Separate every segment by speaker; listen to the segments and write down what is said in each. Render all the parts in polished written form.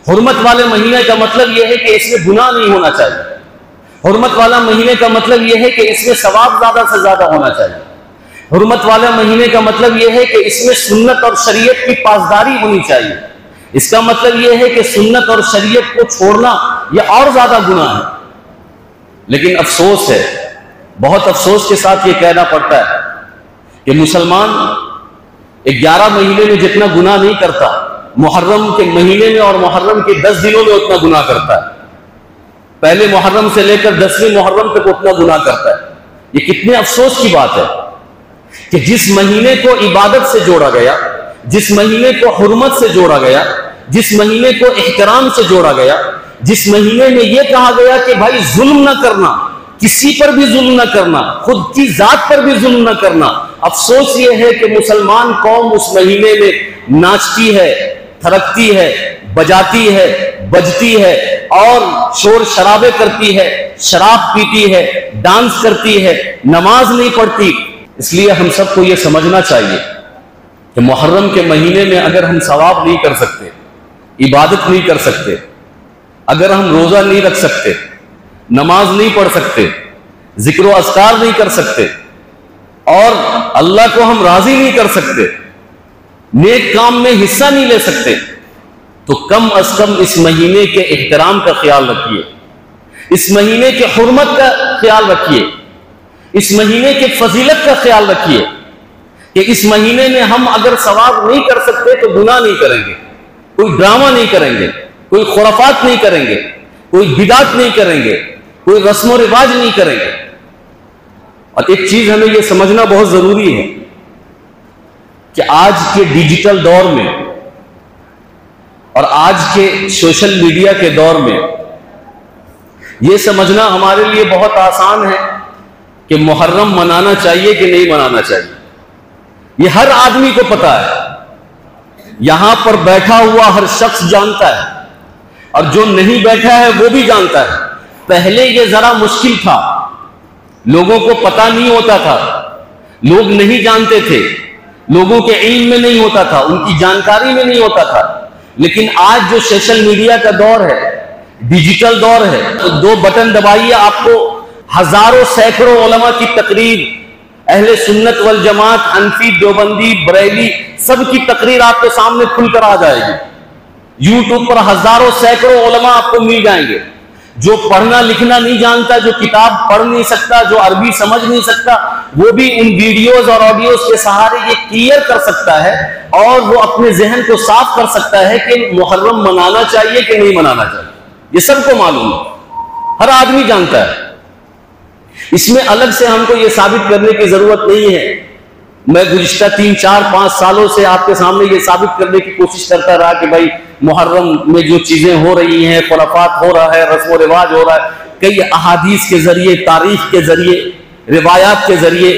Speaker 1: حرمت والے مہینے کا مطلب یہ ہے کہ اس میں گناہ نہیں ہونا چاہیے. حرمت والا مہینے کا مطلب یہ ہے کہ اس میں ثواب زیادہ سے زیادہ ہونا چاہیے. حرمت والے مہینے کا مطلب یہ ہے کہ اس میں سنت اور شریعت کی پاسداری ہونی چاہیے. اس کا مطلب یہ ہے کہ سنت اور شریعت کو چھوڑنا یہ اور زیادہ گناہ ہے. لیکن افسوس ہے، بہت افسوس کے ساتھ یہ کہنا پڑتا ہے کہ مسلمان 11 مہینے میں جتنا گناہ نہیں کرتا، محرم کے مہینے میں اور محرم کے 10 دنوں میں اتنا گناہ کرتا ہے. پہلے محرم سے لے کر 10ویں محرم تک اتنا گناہ کرتا ہے. یہ کتنے افسوس کی بات ہے کہ جس مہینے کو عبادت سے جوڑا گیا، جس مہینے کو حرمت سے جوڑا گیا، جس مہینے کو احترام سے جوڑا گیا، جس مہینے میں یہ کہا گیا کہ بھائی ظلم نہ کرنا، کسی پر بھی ظلم نہ کرنا، خود کی ذات پر بھی ظلم نہ کرنا، افسوس یہ ہے کہ مسلمان قوم اس مہینے میں ناچتی ہے، تھرکتی ہے، بجاتی ہے، بجتی ہے اور شور شرابے کرتی ہے، شراب پیتی ہے، ڈانس کرتی ہے، نماز نہیں پڑھتی. اس لیے ہم سب کو یہ سمجھنا چاہیے کہ محرم کے مہینے میں اگر ہم ثواب نہیں کر سکتے، عبادت نہیں کر سکتے، اگر ہم روزہ نہیں رکھ سکتے، نماز نہیں پڑھ سکتے، ذکر و اذکار نہیں کر سکتے اور اللہ کو ہم راضی نہیں کر سکتے، نیک کام میں حصہ نہیں لے سکتے، تو کم از کم اس مہینے کے احترام کا خیال رکھیے، اس مہینے کے حرمت کا خیال رکھیے، اس مہینے کے فضیلت کا خیال رکھیے کہ اس مہینے میں ہم اگر ثواب نہیں کر سکتے تو گناہ نہیں کریں گے، کوئی ڈرامہ نہیں کریں گے، کوئی خرافات نہیں کریں گے، کوئی بدعت نہیں کریں گے، کوئی رسم و رواج نہیں کریں گے. اور ایک چیز ہمیں یہ سمجھنا بہت ضروری ہے کہ آج کے ڈیجیٹل دور میں اور آج کے سوشل میڈیا کے دور میں یہ سمجھنا ہمارے لیے بہت آسان ہے کہ محرم منانا چاہیے کہ نہیں منانا چاہیے. یہ ہر آدمی کو پتا ہے، یہاں پر بیٹھا ہوا ہر شخص جانتا ہے اور جو نہیں بیٹھا ہے وہ بھی جانتا ہے. پہلے یہ ذرا مشکل تھا، لوگوں کو پتا نہیں ہوتا تھا، لوگ نہیں جانتے تھے، لوگوں کے علم میں نہیں ہوتا تھا، ان کی جانکاری میں نہیں ہوتا تھا. لیکن آج جو سوشل میڈیا کا دور ہے، ڈیجیٹل دور ہے، تو 2 بٹن دبائیے، آپ کو ہزاروں سینکڑوں علماء کی تقریر، اہل سنت والجماعت، حنفی، دیوبندی، بریلی، سب کی تقریر آپ کے سامنے کھل کر آ جائے گی. یوٹیوب پر ہزاروں سینکڑوں علماء آپ کو مل جائیں گے. جو پڑھنا لکھنا نہیں جانتا، جو کتاب پڑھ نہیں سکتا، جو عربی سمجھ نہیں سکتا، وہ بھی ان ویڈیوز اور آڈیوز کے سہارے یہ کلیئر کر سکتا ہے اور وہ اپنے ذہن کو صاف کر سکتا ہے کہ محرم منانا چاہیے کہ نہیں منانا چاہیے. یہ سب کو معلوم ہے، ہر آدمی جانتا ہے. اس میں الگ سے ہم کو یہ ثابت کرنے کی ضرورت نہیں ہے. میں گزشتہ 3 4 5 سالوں سے آپ کے سامنے یہ ثابت کرنے کی کوشش کرتا رہا کہ بھائی محرم میں جو چیزیں ہو رہی ہیں، خرافات ہو رہا ہے، رسم و رواج ہو رہا ہے، کئی احادیث کے ذریعے، تاریخ کے ذریعے، روایات کے ذریعے،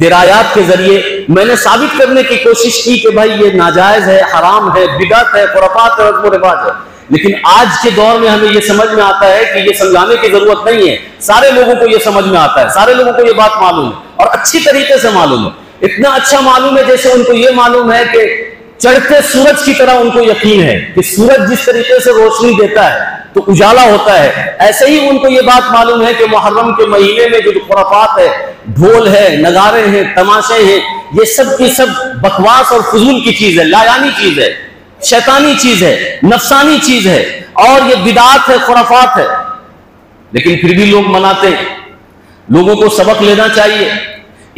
Speaker 1: درایات کے ذریعے میں نے ثابت کرنے کی کوشش کی کہ بھائی یہ ناجائز ہے، حرام ہے، بدعت ہے، خرافات ہے، رسم و رواج ہے. لیکن آج کے دور میں ہمیں یہ سمجھ میں آتا ہے کہ یہ سمجھانے کی ضرورت نہیں ہے. سارے لوگوں کو یہ سمجھ میں آتا ہے، سارے لوگوں کو یہ بات معلوم ہے اور اچھی طریقے سے معلوم ہے. اتنا اچھا معلوم ہے جیسے ان کو یہ معلوم ہے کہ چڑھتے سورج کی طرح ان کو یقین ہے کہ سورج جس طریقے سے روشنی دیتا ہے تو اجالا ہوتا ہے. ایسے ہی ان کو یہ بات معلوم ہے کہ محرم کے مہینے میں جو خرافات ہے، ڈھول ہے، نگارے ہیں، تماشے ہیں، یہ سب کی سب بکواس اور فضول کی چیز ہے، لایانی چیز ہے، شیطانی چیز ہے، نفسانی چیز ہے اور یہ بدعات ہے، خرافات ہے. لیکن پھر بھی لوگ مناتے ہیں. لوگوں کو سبق لینا چاہیے،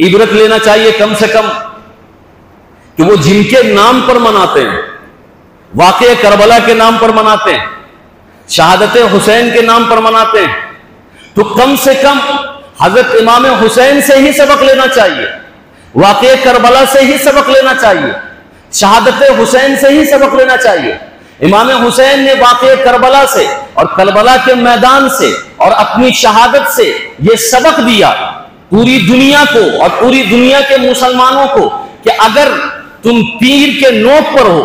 Speaker 1: عبرت لینا چاہیے کم سے کم کہ وہ جن کے نام پر مناتے ہیں، واقعہ کربلا کے نام پر مناتے ہیں، شہادت حسین کے نام پر مناتے ہیں، تو کم سے کم حضرت امام حسین سے ہی سبق لینا چاہیے، واقعہ کربلا سے ہی سبق لینا چاہیے، شہادت حسین سے ہی سبق لینا چاہیے. امام حسین نے واقعہ کربلا سے اور کربلا کے میدان سے اور اپنی شہادت سے یہ سبق دیا پوری دنیا کو اور پوری دنیا کے مسلمانوں کو کہ اگر تم تیر کے نوک پر ہو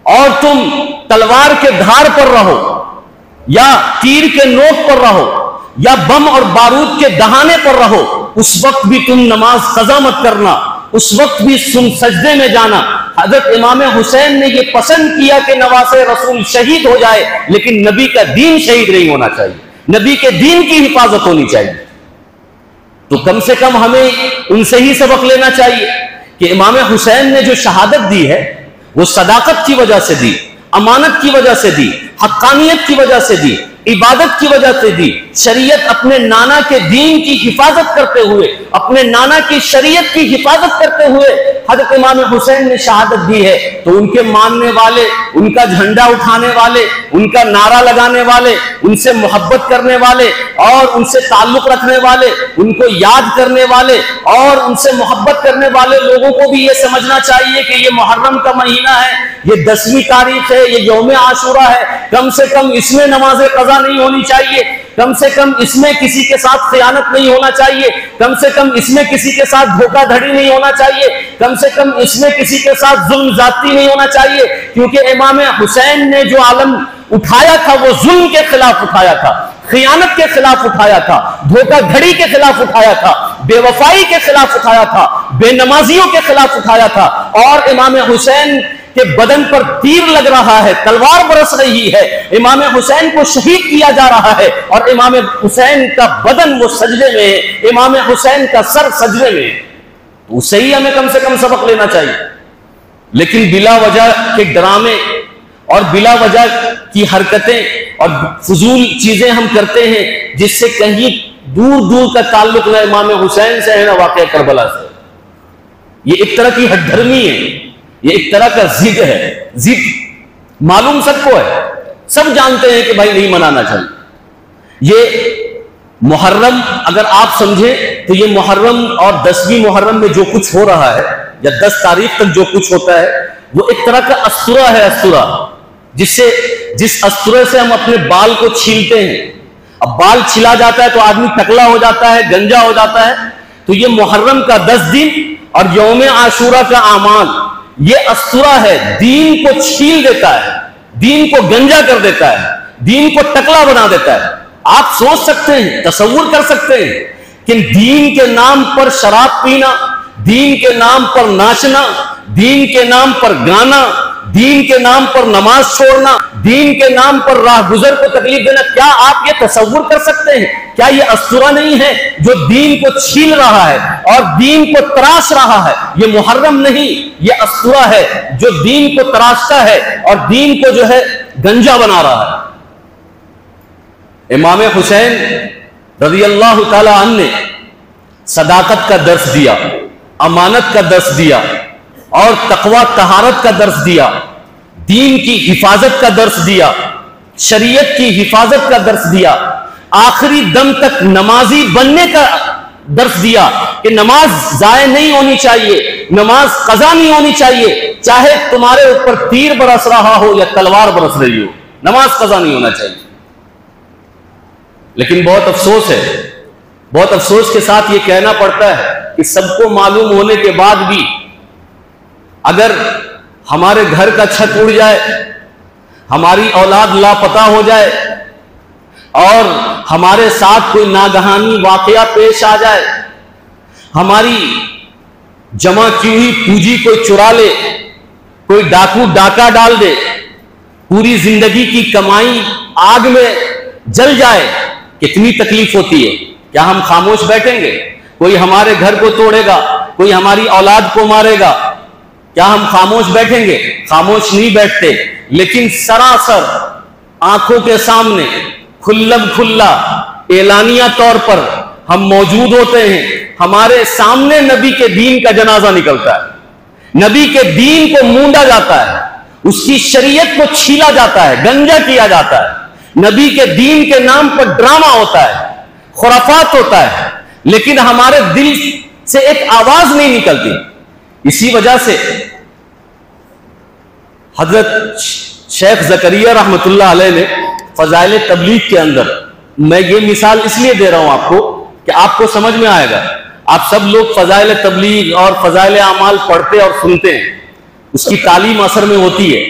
Speaker 1: اور تم تلوار کے دھار پر رہو یا تیر کے نوک پر رہو یا بم اور بارود کے دہانے پر رہو، اس وقت بھی تم نماز قضا مت کرنا، اس وقت بھی تم سجدے میں جانا، حضرت امام حسین نے یہ پسند کیا کہ نواسہ رسول شہید ہو جائے، لیکن نبی کا دین شہید نہیں ہونا چاہیے، نبی کے دین کی حفاظت ہونی چاہیے۔ تو کم سے کم ہمیں ان سے ہی سبق لینا چاہیے کہ امام حسین نے جو شہادت دی ہے وہ صداقت کی وجہ سے دی، امانت کی وجہ سے دی، حقانیت کی وجہ سے دی، عبادت کی وجہ سے دی۔ شریعت اپنے نانا کے دین کی حفاظت کرتے ہوئے، اپنے نانا کی شریعت کی حفاظت کرتے ہوئے حضرت امام حسین نے شہادت دی ہے، تو ان کے ماننے والے، ان کا جھنڈا اٹھانے والے، ان کا نعرہ لگانے والے، ان سے محبت کرنے والے اور ان سے تعلق رکھنے والے، ان کو یاد کرنے والے اور ان سے محبت کرنے والے لوگوں کو بھی یہ سمجھنا چاہیے کہ یہ محرم کا مہینہ ہے، یہ 10ویں تاریخ ہے، یہ یوم عاشورہ ہے، کم سے کم اس میں نماز قضا نہیں ہونی چاہیے، کم سے کم اس میں کسی کے ساتھ خیانت نہیں ہونا چاہیے، کم سے کم اس میں کسی کے ساتھ دھوکہ دھڑی نہیں ہونا چاہیے، کم سے کم اس میں کسی کے ساتھ ظلم زیادتی نہیں ہونا چاہیے، کیونکہ امام حسین نے جو عالم اٹھایا تھا وہ ظلم کے خلاف اٹھایا تھا، خیانت کے خلاف اٹھایا تھا، دھوکہ دھڑی کے خلاف اٹھایا تھا، بے وفائی کے خلاف اٹھایا تھا، بے نمازیوں کے خلاف اٹھایا تھا۔ اور امام حسین کے بدن پر تیر لگ رہا ہے، تلوار برس رہی ہے، امام حسین کو شہید کیا جا رہا ہے، اور امام حسین کا بدن وہ سجدے میں ہے، امام حسین کا سر سجدے میں ہے، تو اس سے ہی ہمیں کم سے کم سبق لینا چاہیے۔ لیکن بلا وجہ کے ڈرامے اور بلا وجہ کی حرکتیں اور فضول چیزیں ہم کرتے ہیں، جس سے کہیں دور دور کا تعلق نہ امام حسین سے ہے نہ واقعہ کربلا سے۔ یہ ایک طرح کی ہٹ دھرمی ہے، یہ ایک طرح کا ضد ہے، ضد معلوم سب کو ہے، سب جانتے ہیں کہ بھائی نہیں منانا چاہیے۔ یہ محرم اگر آپ سمجھیں تو یہ محرم اور 10ویں محرم میں جو کچھ ہو رہا ہے یا 10 تاریخ تک جو کچھ ہوتا ہے وہ ایک طرح کا اسطورہ ہے، اسطورہ جس اسطورے سے ہم اپنے بال کو چھیلتے ہیں۔ اب بال چھلا جاتا ہے تو آدمی ٹکلا ہو جاتا ہے، گنجا ہو جاتا ہے، تو یہ محرم کا 10 دن اور یوم عاشورہ کا اعمال یہ اسطورہ ہے، دین کو چھیل دیتا ہے، دین کو گنجا کر دیتا ہے، دین کو ٹکلا بنا دیتا ہے۔ آپ سوچ سکتے ہیں، تصور کر سکتے ہیں کہ دین کے نام پر شراب پینا، دین کے نام پر ناچنا، دین کے نام پر گانا، دین کے نام پر نماز چھوڑنا، دین کے نام پر راہ گزر کو تکلیف دینا، کیا آپ یہ تصور کر سکتے ہیں؟ کیا یہ اسطورہ نہیں ہے جو دین کو چھیل رہا ہے اور دین کو تراش رہا ہے؟ یہ محرم نہیں، یہ اسطورہ ہے جو دین کو تراشتا ہے اور دین کو جو ہے گنجا بنا رہا ہے۔ امام حسین رضی اللہ تعالی عنہ نے صداقت کا درس دیا، امانت کا درس دیا اور تقوی طہارت کا درس دیا، دین کی حفاظت کا درس دیا، شریعت کی حفاظت کا درس دیا، آخری دم تک نمازی بننے کا درس دیا کہ نماز ضائع نہیں ہونی چاہیے، نماز قضا نہیں ہونی چاہیے، چاہے تمہارے اوپر تیر برس رہا ہو یا تلوار برس رہی ہو، نماز قضا نہیں ہونا چاہیے۔ لیکن بہت افسوس ہے، بہت افسوس کے ساتھ یہ کہنا پڑتا ہے کہ سب کو معلوم ہونے کے بعد بھی اگر ہمارے گھر کا چھت اڑ جائے، ہماری اولاد لاپتہ ہو جائے اور ہمارے ساتھ کوئی ناگہانی واقعہ پیش آ جائے، ہماری جمع کی ہوئی پونجی کوئی چرا لے، کوئی ڈاکو ڈاکہ ڈال دے، پوری زندگی کی کمائی آگ میں جل جائے، کتنی تکلیف ہوتی ہے۔ کیا ہم خاموش بیٹھیں گے؟ کوئی ہمارے گھر کو توڑے گا، کوئی ہماری اولاد کو مارے گا، کیا ہم خاموش بیٹھیں گے؟ خاموش نہیں بیٹھتے، لیکن سراسر آنکھوں کے سامنے کھلم کھلا اعلانیہ طور پر ہم موجود ہوتے ہیں، ہمارے سامنے نبی کے دین کا جنازہ نکلتا ہے، نبی کے دین کو مونڈا جاتا ہے، اس کی شریعت کو چھیلا جاتا ہے، گنجا کیا جاتا ہے، نبی کے دین کے نام پر ڈرامہ ہوتا ہے، خرافات ہوتا ہے، لیکن ہمارے دل سے ایک آواز نہیں نکلتی۔ اسی وجہ سے حضرت شیخ زکریا رحمۃ اللہ علیہ نے فضائل تبلیغ کے اندر، میں یہ مثال اس لیے دے رہا ہوں آپ کو کہ آپ کو سمجھ میں آئے گا۔ آپ سب لوگ فضائل تبلیغ اور فضائل اعمال پڑھتے اور سنتے ہیں، اس کی تعلیم اثر میں ہوتی ہے،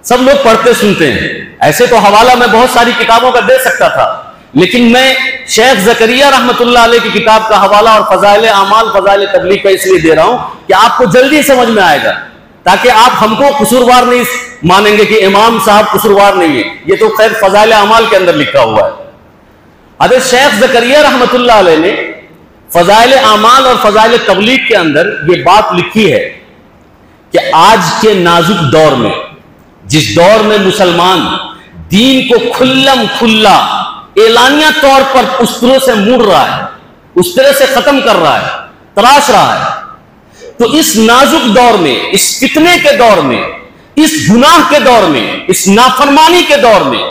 Speaker 1: سب لوگ پڑھتے سنتے ہیں۔ ایسے تو حوالہ میں بہت ساری کتابوں کا دے سکتا تھا، لیکن میں شیخ زکریا رحمۃ اللہ علیہ کی کتاب کا حوالہ اور فضائل اعمال فضائل تبلیغ کا اس لیے دے رہا ہوں کہ آپ کو جلدی سمجھ میں آئے گا تاکہ آپ ہم کو قصوروار نہیں مانیں گے کہ امام صاحب قصوروار نہیں ہے. یہ تو خیر فضائل اعمال کے اندر لکھا ہوا ہے. حضرت شیخ زکریا رحمۃ اللہ علیہ نے فضائل اعمال اور فضائل تبلیغ کے اندر یہ بات لکھی ہے کہ آج کے نازک دور میں، جس دور میں مسلمان دین کو کھلم کھلا اعلانیہ طور پر اس طرح سے موڑ رہا ہے، اس طرح سے ختم کر رہا ہے، تراش رہا ہے، تو اس نازک دور میں، اس فتنے کے دور میں، اس گناہ کے دور میں، اس نافرمانی کے دور میں،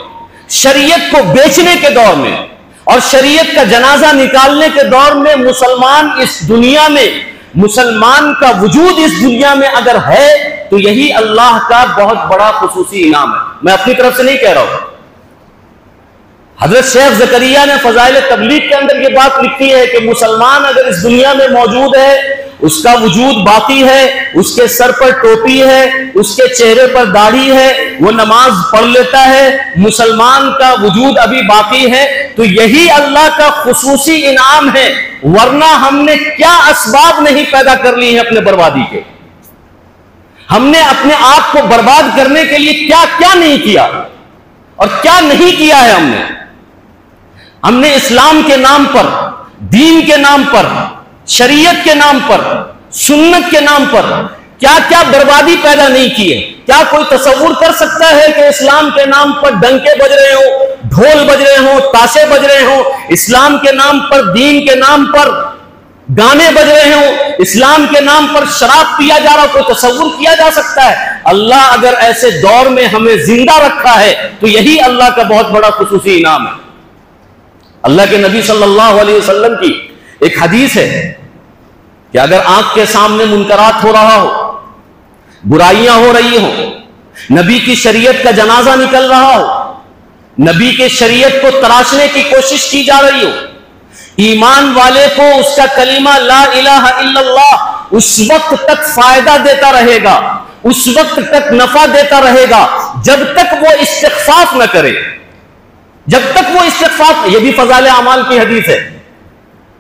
Speaker 1: شریعت کو بیچنے کے دور میں اور شریعت کا جنازہ نکالنے کے دور میں مسلمان اس دنیا میں، مسلمان کا وجود اس دنیا میں اگر ہے تو یہی اللہ کا بہت بڑا خصوصی انعام ہے. میں اپنی طرف سے نہیں کہہ رہا ہوں. حضرت شیخ زکریا نے فضائل تبلیغ کے اندر یہ بات لکھی ہے کہ مسلمان اگر اس دنیا میں موجود ہے، اس کا وجود باقی ہے، اس کے سر پر ٹوپی ہے، اس کے چہرے پر داڑھی ہے، وہ نماز پڑھ لیتا ہے، مسلمان کا وجود ابھی باقی ہے، تو یہی اللہ کا خصوصی انعام ہے. ورنہ ہم نے کیا اسباب نہیں پیدا کر لی ہیں اپنے بربادی کے. ہم نے اپنے آپ کو برباد کرنے کے لیے کیا کیا نہیں کیا اور کیا نہیں کیا ہے. ہم نے اسلام کے نام پر، دین کے نام پر، شریعت کے نام پر، سنت کے نام پر کیا کیا بربادی پیدا نہیں کی ہے. کیا کوئی تصور کر سکتا ہے کہ اسلام کے نام پر ڈنکے بج رہے ہوں، ڈھول بج رہے ہوں، تاشے بج رہے ہوں، اسلام کے نام پر، دین کے نام پر گانے بج رہے ہوں، اسلام کے نام پر شراب پیا جا رہا، کوئی تصور کیا جا سکتا ہے؟ اللہ اگر ایسے دور میں ہمیں زندہ رکھا ہے تو یہی اللہ کا بہت بڑا خصوصی انعام ہے. اللہ کے نبی صلی اللہ علیہ وسلم کی ایک حدیث ہے کہ اگر آنکھ کے سامنے منکرات ہو رہا ہو، برائیاں ہو رہی ہوں، نبی کی شریعت کا جنازہ نکل رہا ہو، نبی کے شریعت کو تراشنے کی کوشش کی جا رہی ہو، ایمان والے کو اس کا کلمہ لا الہ الا اللہ اس وقت تک فائدہ دیتا رہے گا، اس وقت تک نفع دیتا رہے گا جب تک وہ استغفار نہ کرے. جب تک وہ استغفار، یہ بھی فضائل اعمال کی حدیث ہے،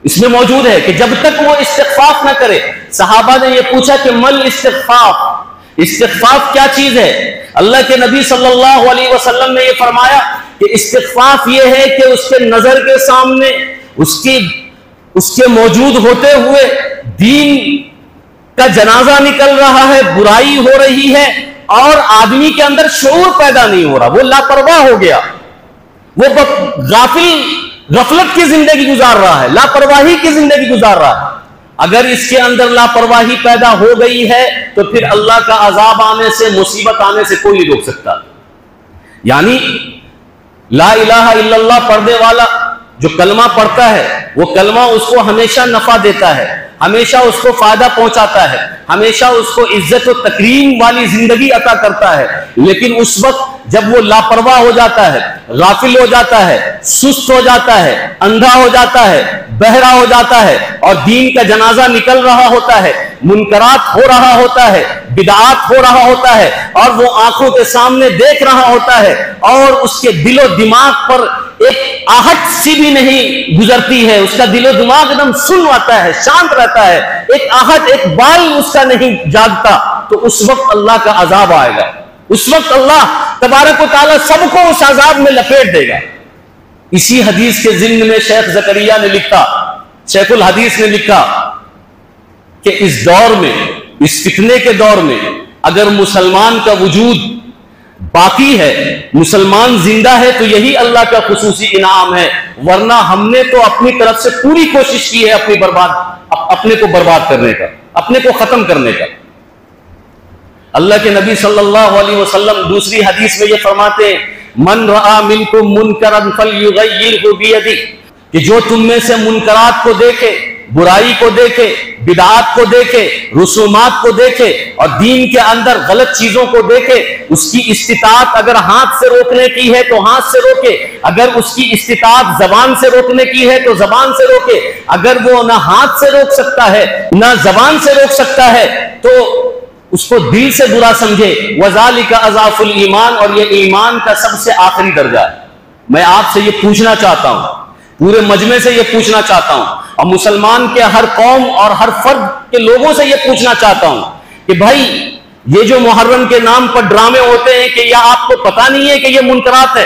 Speaker 1: اس میں موجود ہے کہ جب تک وہ استغفار نہ کرے. صحابہ نے یہ پوچھا کہ مل استغفار، استغفار کیا چیز ہے؟ اللہ کے نبی صلی اللہ علیہ وسلم نے یہ فرمایا کہ استغفار یہ ہے کہ اس کے نظر کے سامنے اس کے موجود ہوتے ہوئے دین کا جنازہ نکل رہا ہے، برائی ہو رہی ہے اور آدمی کے اندر شعور پیدا نہیں ہو رہا، وہ لاپرواہ ہو گیا، وہ غفلت کی زندگی گزار رہا ہے، لاپرواہی کی زندگی گزار رہا ہے. اگر اس کے اندر لاپرواہی پیدا ہو گئی ہے تو پھر اللہ کا عذاب آنے سے، مصیبت آنے سے کوئی نہیں روک سکتا. یعنی لا الہ الا اللہ پڑھنے والا جو کلمہ پڑھتا ہے، وہ کلمہ اس کو ہمیشہ نفع دیتا ہے، ہمیشہ اس کو فائدہ پہنچاتا ہے، ہمیشہ اس کو عزت و تکریم والی زندگی عطا کرتا ہے. لیکن اس وقت جب وہ لاپرواہ ہو جاتا ہے، غافل ہو جاتا ہے، سست ہو جاتا ہے، اندھا ہو جاتا ہے، بہرا ہو جاتا ہے اور دین کا جنازہ نکل رہا ہوتا ہے، منکرات ہو رہا ہوتا ہے، بدعات ہو رہا ہوتا ہے اور وہ آنکھوں کے سامنے دیکھ رہا ہوتا ہے اور اس کے دل و دماغ پر ایک آہٹ سی بھی نہیں گزرتی ہے، اس کا دل و دماغ ایک دم سن آتا ہے، شانت رہتا ہے، ایک آہٹ، ایک بال اس کا نہیں جاگتا، تو اس وقت اللہ کا عذاب آئے گا. اس وقت اللہ تبارک و تعالیٰ سب کو اس عذاب میں لپیٹ دے گا. اسی حدیث کے ضمن میں شیخ زکریا نے لکھا، شیخ الحدیث نے لکھا کہ اس دور میں، اس فتنے کے دور میں اگر مسلمان کا وجود باقی ہے، مسلمان زندہ ہے، تو یہی اللہ کا خصوصی انعام ہے. ورنہ ہم نے تو اپنی طرف سے پوری کوشش کی ہے اپنے کو برباد کرنے کا، اپنے کو ختم کرنے کا. اللہ کے نبی صلی اللہ علیہ وسلم دوسری حدیث میں یہ فرماتے ہیں، من رآ منکم منکرا فلیغیرہ بیدہ، کہ جو تم میں سے منکرات کو دیکھے، برائی کو دیکھے، بدعات کو دیکھے، رسومات کو دیکھے اور دین کے اندر غلط چیزوں کو دیکھے، اس کی استطاعت اگر ہاتھ سے روکنے کی ہے تو ہاتھ سے روکے، اگر اس کی استطاعت زبان سے روکنے کی ہے تو زبان سے روکے، اگر وہ نہ ہاتھ سے روک سکتا ہے نہ زبان سے روک سکتا ہے تو اس کو دل سے برا سمجھے. وَذَلِكَ أَضْعَفُ الْإِيمَانِ، اور یہ ایمان کا سب سے آخری درجہ ہے. میں آپ سے یہ پوچھنا چاہتا ہوں، پورے مجمع سے یہ پوچھنا چاہتا ہوں اور مسلمان کے ہر قوم اور ہر فرد کے لوگوں سے یہ پوچھنا چاہتا ہوں کہ بھائی یہ جو محرم کے نام پر ڈرامے ہوتے ہیں کہ یا آپ کو پتہ نہیں ہے کہ یہ منکرات ہے،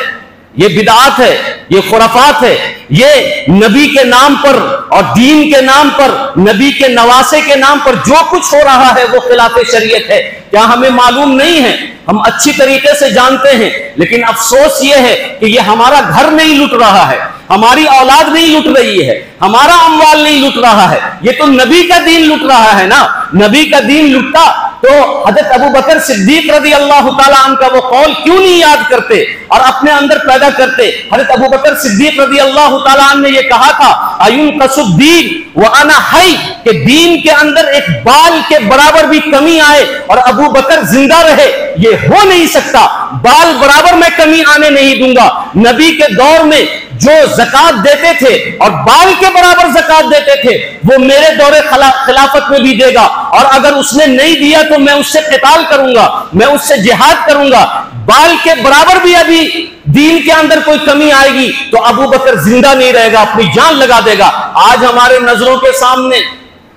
Speaker 1: یہ بدعات ہے، یہ خرافات ہے، یہ نبی کے نام پر اور دین کے نام پر، نبی کے نواسے کے نام پر جو کچھ ہو رہا ہے وہ خلاف شریعت ہے؟ کیا ہمیں معلوم نہیں ہے؟ ہم اچھی طریقے سے جانتے ہیں، لیکن افسوس یہ ہے کہ یہ ہمارا گھر نہیں لٹ رہا ہے، ہماری اولاد نہیں لٹ رہی ہے، ہمارا اموال نہیں لٹ رہا ہے، یہ تو نبی کا دین لٹ رہا ہے نا۔ نبی کا دین لٹتا تو حضرت ابو بکر صدیق رضی اللہ تعالیٰ عنہ کا وہ قول کیوں نہیں یاد کرتے اور اپنے اندر پیدا کرتے؟ حضرت ابو بکر صدیق رضی اللہ تعالیٰ عنہ نے یہ کہا تھا اَيُنْقَصُ الدِّينُ وَأَنَا حَيٌّ، کہ دین کے اندر ایک بال کے برابر بھی کمی آئے اور ابو بکر زندہ رہے، یہ ہو نہیں سکتا، بال برابر میں کمی آنے نہیں دوں گا۔ نبی کے دور میں جو زکات دیتے تھے اور بال کے برابر زکات دیتے تھے وہ میرے دور خلافت میں بھی دے گا، اور اگر اس نے نہیں دیا تو میں اس سے قتال کروں گا، میں اس سے جہاد کروں گا۔ بال کے برابر بھی ابھی دین کے اندر کوئی کمی آئے گی تو ابو بکر زندہ نہیں رہے گا، اپنی جان لگا دے گا۔ آج ہمارے نظروں کے سامنے،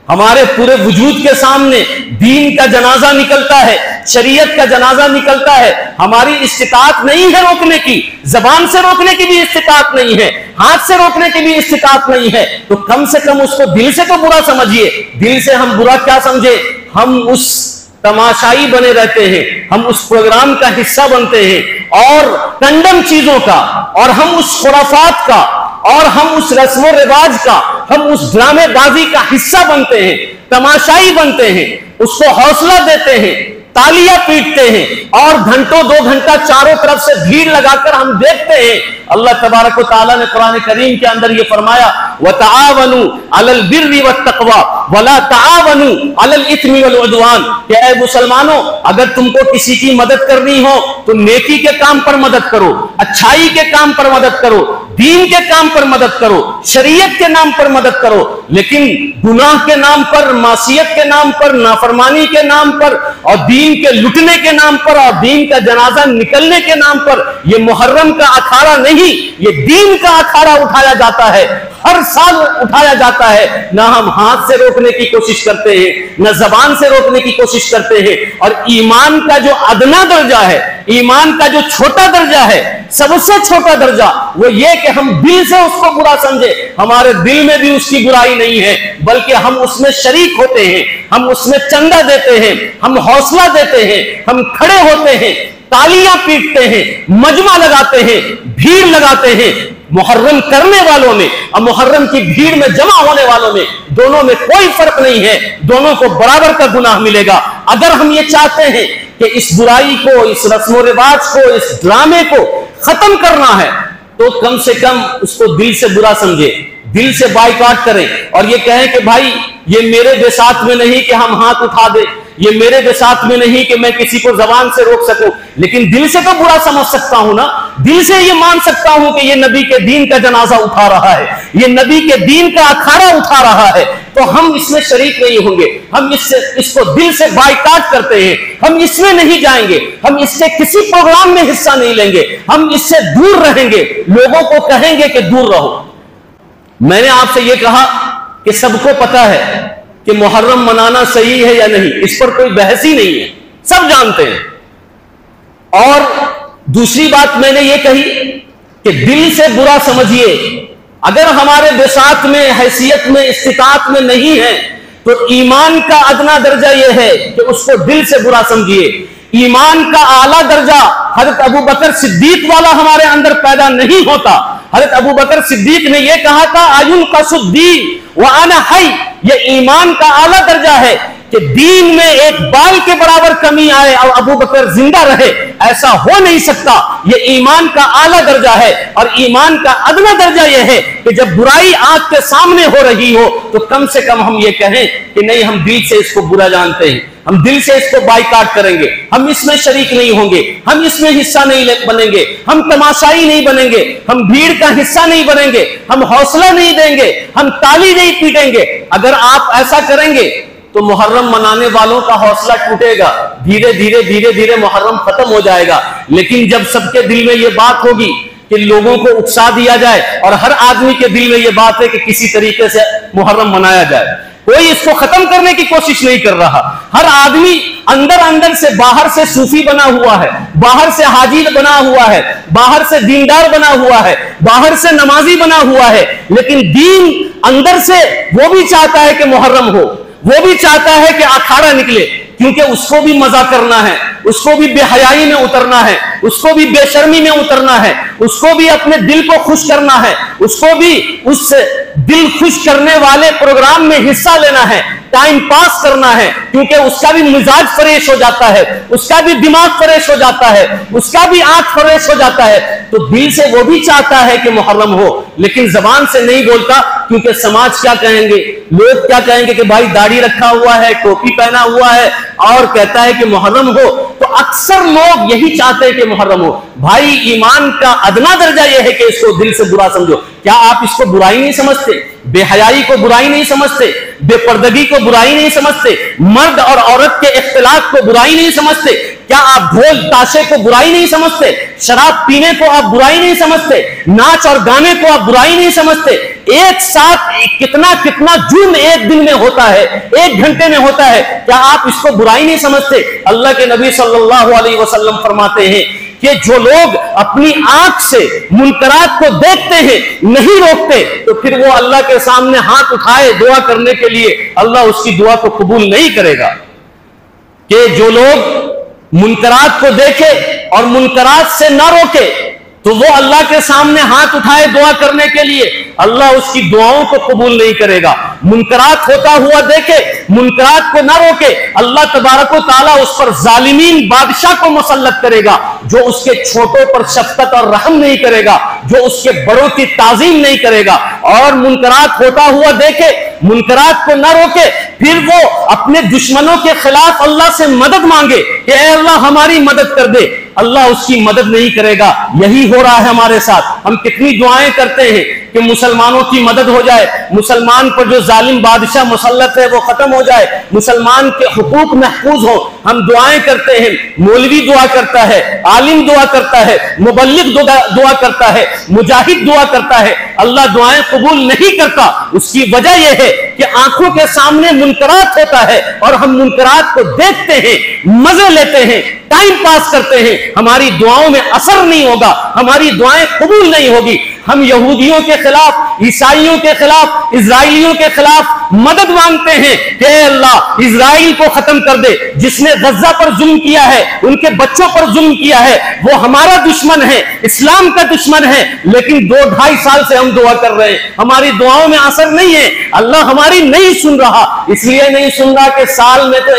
Speaker 1: ہمارے پورے وجود کے سامنے دین کا جنازہ نکلتا ہے، شریعت کا جنازہ نکلتا ہے، ہماری استطاعت نہیں ہے روکنے کی، زبان سے روکنے کی بھی استطاعت نہیں ہے، ہاتھ سے روکنے کی بھی استطاعت نہیں ہے، تو کم سے کم اس کو دل سے تو برا سمجھیے۔ دل سے ہم برا کیا سمجھے؟ ہم اس تماشائی بنے رہتے ہیں، ہم اس پروگرام کا حصہ بنتے ہیں اور کنڈم چیزوں کا، اور ہم اس خرافات کا، اور ہم اس رسم و رواج کا، ہم اس ڈرامے بازی کا حصہ بنتے ہیں، تماشائی بنتے ہیں، اس کو حوصلہ دیتے ہیں، تالیاں پیٹتے ہیں، اور گھنٹوں 2 گھنٹہ چاروں طرف سے بھیڑ لگا کر ہم دیکھتے ہیں۔ اللہ تبارک و تعالیٰ نے قرآن کریم کے اندر یہ فرمایا وَتَعَاوَنُوا عَلَى الْبِرِّ وَالتَّقْوَى وَلَا تَعَاوَنُوا عَلَى الْإِثْمِ وَالْعُدْوَانِ، کہ اے مسلمانوں اگر تم کو کسی کی مدد کرنی ہو تو نیکی کے کام پر مدد کرو، اچھائی کے کام پر مدد کرو، دین کے کام پر مدد کرو، شریعت کے نام پر مدد کرو، لیکن گناہ کے نام پر، معصیت کے نام پر، نافرمانی کے نام پر، اور دین کے لٹنے کے نام پر، اور دین کا جنازہ نکلنے کے نام پر یہ محرم کا اکھاڑا نہیں، یہ دین کا اکھاڑا اٹھایا جاتا ہے، ہر سال اٹھایا جاتا ہے۔ نہ ہم ہاتھ سے روکنے کی کوشش کرتے ہیں، نہ زبان سے روکنے کی کوشش کرتے ہیں، اور ایمان کا جو ادنا درجہ ہے، ایمان کا جو چھوٹا درجہ ہے، سب سے چھوٹا درجہ وہ یہ کہ ہم دل سے اس کو برا سمجھے۔ ہمارے دل میں بھی اس کی برائی نہیں ہے، بلکہ ہم اس میں شریک ہوتے ہیں، ہم اس میں چندہ دیتے ہیں، ہم حوصلہ دیتے ہیں، ہم کھڑے ہوتے ہیں، تالیاں پیٹتے ہیں، مجمع لگاتے ہیں، بھیڑ لگاتے ہیں۔ محرم کرنے والوں میں اور محرم کی بھیڑ میں جمع ہونے والوں میں دونوں میں کوئی فرق نہیں ہے، دونوں کو برابر کا گناہ ملے گا۔ اگر ہم یہ چاہتے ہیں کہ اس برائی کو، اس رسم و رواج کو، اس ڈرامے کو ختم کرنا ہے تو کم سے کم اس کو دل سے برا سمجھے، دل سے بائیکاٹ کریں، اور یہ کہیں کہ بھائی یہ میرے بساط میں نہیں کہ ہم ہاتھ اٹھا دیں، یہ میرے بساط میں نہیں کہ میں کسی کو زبان سے روک سکوں، لیکن دل سے تو برا سمجھ سکتا ہوں نا، دل سے یہ مان سکتا ہوں کہ یہ نبی کے دین کا جنازہ اٹھا رہا ہے، یہ نبی کے دین کا اکھاڑا اٹھا رہا ہے، تو ہم اس میں شریک نہیں ہوں گے، ہم اس کو دل سے بائیکاٹ کرتے ہیں، ہم اس میں نہیں جائیں گے، ہم اس سے کسی پروگرام میں حصہ نہیں لیں گے، ہم اس سے دور رہیں گے، لوگوں کو کہیں گے کہ دور رہو۔ میں نے آپ سے یہ کہا کہ سب کو پتا ہے کہ محرم منانا صحیح ہے یا نہیں، اس پر کوئی بحث ہی نہیں ہے، سب جانتے ہیں۔ اور دوسری بات میں نے یہ کہی کہ دل سے برا سمجھیے، اگر ہمارے بساط میں، حیثیت میں، استطاعت میں نہیں ہے تو ایمان کا ادنا درجہ یہ ہے کہ اس کو دل سے برا سمجھیے۔ ایمان کا اعلیٰ درجہ حضرت ابو بکر صدیق والا ہمارے اندر پیدا نہیں ہوتا۔ حضرت ابو بکر صدیق نے یہ کہا تھا اَيُنْقَصُ الدِّينُ وَأَنَا حَيٌّ، یہ ایمان کا اعلیٰ درجہ ہے کہ دین میں ایک بال کے برابر کمی آئے اور ابو بکر زندہ رہے، ایسا ہو نہیں سکتا۔ یہ ایمان کا اعلیٰ درجہ ہے، اور ایمان کا ادنا درجہ یہ ہے کہ جب برائی آنکھ کے سامنے ہو رہی ہو تو کم سے کم ہم یہ کہیں کہ نہیں، ہم دل سے اس کو برا جانتے ہیں، ہم دل سے اس کو بائیکاٹ کریں گے، ہم اس میں شریک نہیں ہوں گے، ہم اس میں حصہ نہیں بنیں گے، ہم تماشائی نہیں بنیں گے، ہم بھیڑ کا حصہ نہیں بنیں گے، ہم حوصلہ نہیں دیں گے، ہم تالی نہیں پیٹیں گے۔ اگر آپ ایسا کریں گے تو محرم منانے والوں کا حوصلہ ٹوٹے گا، دھیرے دھیرے محرم ختم ہو جائے گا۔ لیکن جب سب کے دل میں یہ بات ہوگی کہ لوگوں کو اکسا دیا جائے، اور ہر آدمی کے دل میں یہ بات ہے کہ کسی طریقے سے محرم منایا جائے، کوئی اس کو ختم کرنے کی کوشش نہیں کر رہا. ہر آدمی اندر سے باہر سے صوفی بنا ہوا ہے, باہر سے حاجی بنا ہوا ہے, باہر سے دیندار بنا ہوا ہے, باہر سے نمازی بنا ہوا ہے, لیکن دین اندر سے وہ بھی چاہتا ہے کہ محرم ہو, وہ بھی چاہتا ہے کہ اکھاڑا نکلے, کیونکہ اس کو بھی مزہ کرنا ہے, اس کو بھی بے حیائی میں اترنا ہے, اس کو بھی بے شرمی میں اترنا ہے, اس کو بھی اپنے دل کو خوش کرنا ہے, اس کو بھی اس دل خوش کرنے والے پروگرام میں حصہ لینا ہے, ٹائم پاس کرنا ہے, کیونکہ اس کا بھی مزاج فریش ہو جاتا ہے, اس کا بھی دماغ فریش ہو جاتا ہے, اس کا بھی آنکھ فریش ہو جاتا ہے. تو دل سے وہ بھی چاہتا ہے کہ محرم ہو, لیکن زبان سے نہیں بولتا, کیونکہ سماج کیا کہیں گے, لوگ کیا کہیں گے کہ بھائی داڑھی رکھا ہوا ہے, ٹوپی پہنا ہوا ہے اور کہتا ہے کہ محرم ہو. تو اکثر لوگ یہی چاہتے ہیں کہ محرم ہو. بھائی ایمان کا ادنا درجہ یہ ہے کہ اس کو دل سے برا سمجھو. کیا آپ اس کو برائی نہیں سمجھتے؟ بے حیائی کو برائی نہیں سمجھتے؟ بے پردگی کو برائی نہیں سمجھتے؟ مرد اور عورت کے اختلاط کو برائی نہیں سمجھتے؟ کیا آپ ڈھول تاشے کو برائی نہیں سمجھتے؟ شراب پینے کو آپ برائی نہیں سمجھتے؟ ناچ اور گانے کو آپ برائی نہیں سمجھتے؟ ایک ساتھ کتنا جرم ایک دن میں ہوتا ہے, ایک گھنٹے میں ہوتا ہے, کیا آپ اس کو برائی نہیں سمجھتے؟ اللہ کے نبی صلی اللہ علیہ وسلم فرماتے ہیں کہ جو لوگ اپنی آنکھ سے منکرات کو دیکھتے ہیں, نہیں روکتے, تو پھر وہ اللہ کے سامنے ہاتھ اٹھائے دعا کرنے کے لیے, اللہ اس کی دعا کو قبول نہیں کرے گا. کہ جو لوگ منکرات کو دیکھے اور منکرات سے نہ روکے, تو وہ اللہ کے سامنے ہاتھ اٹھائے دعا کرنے کے لیے, اللہ اس کی دعاؤں کو قبول نہیں کرے گا. منکرات ہوتا ہوا دیکھے, منکرات کو نہ روکے, اللہ تبارک و تعالیٰ اس پر ظالمین بادشاہ کو مسلط کرے گا, جو اس کے چھوٹوں پر شفقت اور رحم نہیں کرے گا, جو اس کے بڑوں کی تعظیم نہیں کرے گا. اور منکرات ہوتا ہوا دیکھے, منکرات کو نہ روکے, پھر وہ اپنے دشمنوں کے خلاف اللہ سے مدد مانگے کہ اے اللہ ہماری مدد کر دے, اللہ اس کی مدد نہیں کرے گا. یہی ہو رہا ہے ہمارے ساتھ. ہم کتنی دعائیں کرتے ہیں کہ مسلمانوں کی مدد ہو جائے, مسلمان پر جو ظالم بادشاہ مسلط ہے وہ ختم ہو جائے, مسلمان کے حقوق محفوظ ہو. ہم دعائیں کرتے ہیں, مولوی دعا کرتا ہے, عالم دعا کرتا ہے, مبلغ دعا کرتا ہے, مجاہد دعا کرتا ہے, اللہ دعائیں قبول نہیں کرتا. اس کی وجہ یہ ہے کہ آنکھوں کے سامنے منکرات ہوتا ہے اور ہم منکرات کو دیکھتے ہیں, مزے لیتے ہیں, ٹائم پاس کرتے ہیں, ہماری دعاؤں میں اثر نہیں ہوگا, ہماری دعائیں قبول نہیں ہوگی. ہم یہودیوں کے خلاف, عیسائیوں کے خلاف, اسرائیلیوں کے خلاف مدد مانگتے ہیں کہ اے اللہ اسرائیل کو ختم کر دے, جس نے غزہ پر ظلم کیا ہے, ان کے بچوں پر ظلم کیا ہے, وہ ہمارا دشمن ہے, اسلام کا دشمن ہے. لیکن 2-2.5 سال سے ہم دعا کر رہے ہیں, ہماری دعاؤں میں اثر نہیں ہے. اللہ ہماری نہیں سن رہا, اس لیے نہیں سن رہا کہ سال میں تو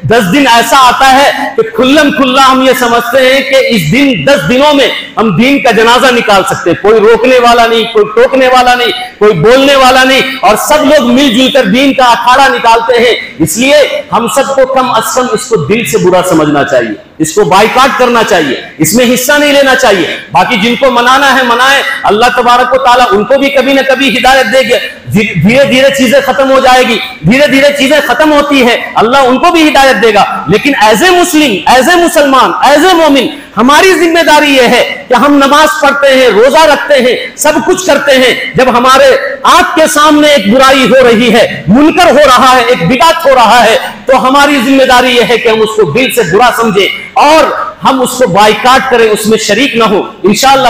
Speaker 1: 10 دن ایسا آتا ہے کہ کھلم کھلا ہم یہ سمجھتے ہیں کہ اس دن 10 دنوں میں ہم دین کا جنازہ نکال سکتے ہیں. کوئی روکنے والا نہیں, کوئی ٹوکنے والا نہیں, کوئی بولنے والا نہیں, اور سب لوگ مل جل کر دین کا اکھاڑا نکالتے ہیں. اس لیے ہم سب کو کم از کم اس کو دل سے برا سمجھنا چاہیے, اس کو بائیکاٹ کرنا چاہیے, اس میں حصہ نہیں لینا چاہیے. باقی جن کو منانا ہے منائیں, اللہ تبارک و تعالیٰ ان کو بھی کبھی نہ کبھی ہدایت دے گا. دھیرے دھیرے چیزیں ختم ہو جائے گی, دھیرے دھیرے چیزیں ختم ہوتی ہے, اللہ ان کو بھی ہدایت دے گا. لیکن as a Muslim, as a مسلمان, ایز اے مومن, ہماری ذمہ داری یہ ہے کہ ہم نماز پڑھتے ہیں, روزہ رکھتے ہیں, سب کچھ کرتے ہیں. جب ہمارے آنکھ کے سامنے ایک برائی ہو رہی ہے, منکر ہو رہا ہے, ایک بدعت ہو رہا ہے, تو ہماری ذمہ داری یہ ہے کہ ہم اس کو دل سے برا سمجھیں اور ہم اس کو بائیکاٹ کریں, اس میں شریک نہ ہو. انشاءاللہ